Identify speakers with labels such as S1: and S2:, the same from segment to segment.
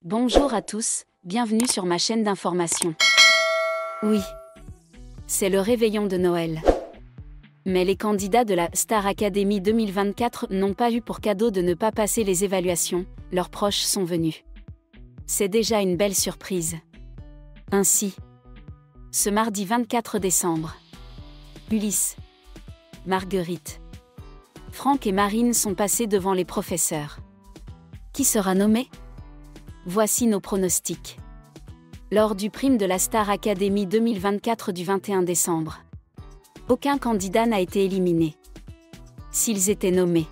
S1: Bonjour à tous, bienvenue sur ma chaîne d'information. Oui, c'est le réveillon de Noël. Mais les candidats de la Star Academy 2024 n'ont pas eu pour cadeau de ne pas passer les évaluations, leurs proches sont venus. C'est déjà une belle surprise. Ainsi, ce mardi 24 décembre, Ulysse, Marguerite, Franck et Marine sont passés devant les professeurs. Qui sera nommé ? Voici nos pronostics. Lors du prime de la Star Academy 2024 du 21 décembre, aucun candidat n'a été éliminé. S'ils étaient nommés,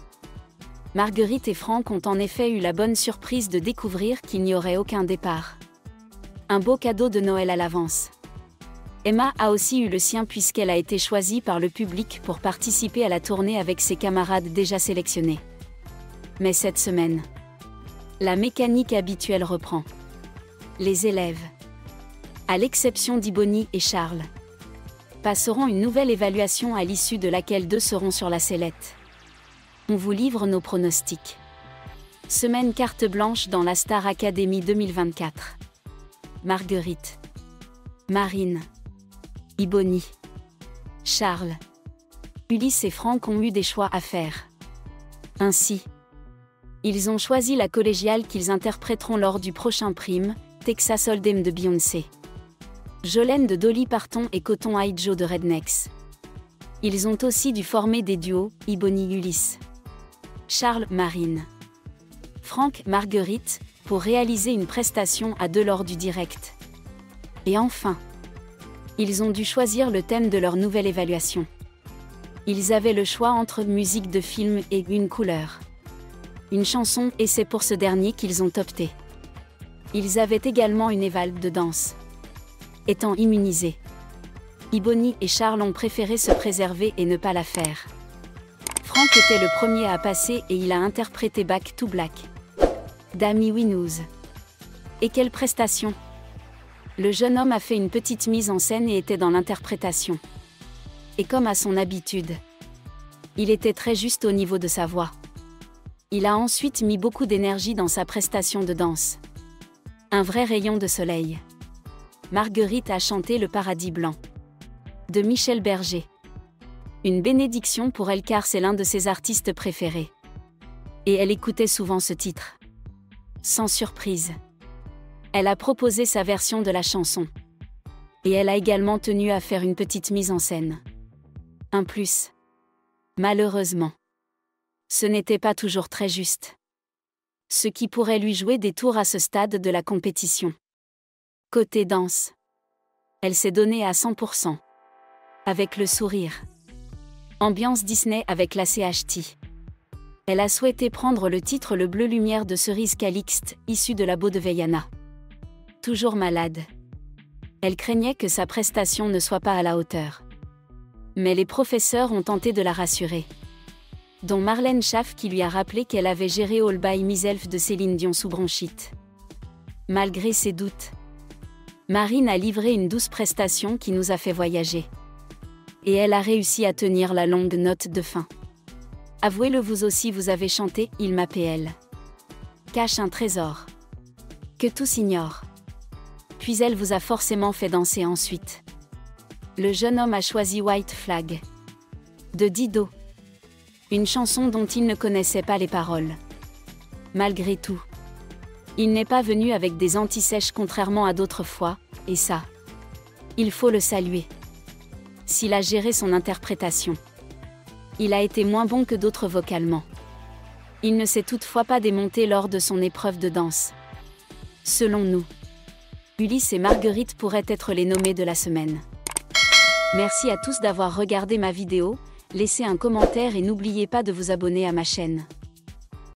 S1: Marguerite et Franck ont en effet eu la bonne surprise de découvrir qu'il n'y aurait aucun départ. Un beau cadeau de Noël à l'avance. Emma a aussi eu le sien puisqu'elle a été choisie par le public pour participer à la tournée avec ses camarades déjà sélectionnés. Mais cette semaine, la mécanique habituelle reprend. Les élèves, à l'exception d'Ibony et Charles, passeront une nouvelle évaluation à l'issue de laquelle 2 seront sur la sellette. On vous livre nos pronostics. Semaine carte blanche dans la Star Academy 2024. Marguerite, Marine, Ibony, Charles, Ulysse et Franck ont eu des choix à faire. Ainsi, ils ont choisi la collégiale qu'ils interpréteront lors du prochain prime, Texas Hold'em de Beyoncé, Jolene de Dolly Parton et Cotton Eye Joe de Rednex. Ils ont aussi dû former des duos, Ibony-Ulysse, Charles-Marine, Franck-Marguerite, pour réaliser une prestation à 2 lors du direct. Et enfin, ils ont dû choisir le thème de leur nouvelle évaluation. Ils avaient le choix entre musique de film et une couleur, une chanson, et c'est pour ce dernier qu'ils ont opté. Ils avaient également une éval de danse. Étant immunisés, Ibony et Charles ont préféré se préserver et ne pas la faire. Franck était le premier à passer et il a interprété Back to Black d'Amy Winehouse. Et quelle prestation! Le jeune homme a fait une petite mise en scène et était dans l'interprétation. Et comme à son habitude, il était très juste au niveau de sa voix. Il a ensuite mis beaucoup d'énergie dans sa prestation de danse. Un vrai rayon de soleil. Marguerite a chanté Le Paradis blanc de Michel Berger. Une bénédiction pour elle car c'est l'un de ses artistes préférés. Et elle écoutait souvent ce titre. Sans surprise, elle a proposé sa version de la chanson. Et elle a également tenu à faire une petite mise en scène. Un plus. Malheureusement, ce n'était pas toujours très juste. Ce qui pourrait lui jouer des tours à ce stade de la compétition. Côté danse, elle s'est donnée à 100%. Avec le sourire. Ambiance Disney avec la CHT. Elle a souhaité prendre le titre Le Bleu Lumière de Cerise Calixte, issu de la Beau de Veiana. Toujours malade. Elle craignait que sa prestation ne soit pas à la hauteur. Mais les professeurs ont tenté de la rassurer. Dont Marlène Schaff qui lui a rappelé qu'elle avait géré All by Myself de Céline Dion sous bronchite. Malgré ses doutes, Marine a livré une douce prestation qui nous a fait voyager. Et elle a réussi à tenir la longue note de fin. Avouez-le vous aussi, vous avez chanté « Il m'appelle ». Cache un trésor que tous ignorent. Puis elle vous a forcément fait danser ensuite. Le jeune homme a choisi White Flag de Dido. Une chanson dont il ne connaissait pas les paroles. Malgré tout, il n'est pas venu avec des antisèches contrairement à d'autres fois, et ça, il faut le saluer. S'il a géré son interprétation, il a été moins bon que d'autres vocalement. Il ne s'est toutefois pas démonté lors de son épreuve de danse. Selon nous, Ulysse et Marguerite pourraient être les nommés de la semaine. Merci à tous d'avoir regardé ma vidéo, laissez un commentaire et n'oubliez pas de vous abonner à ma chaîne.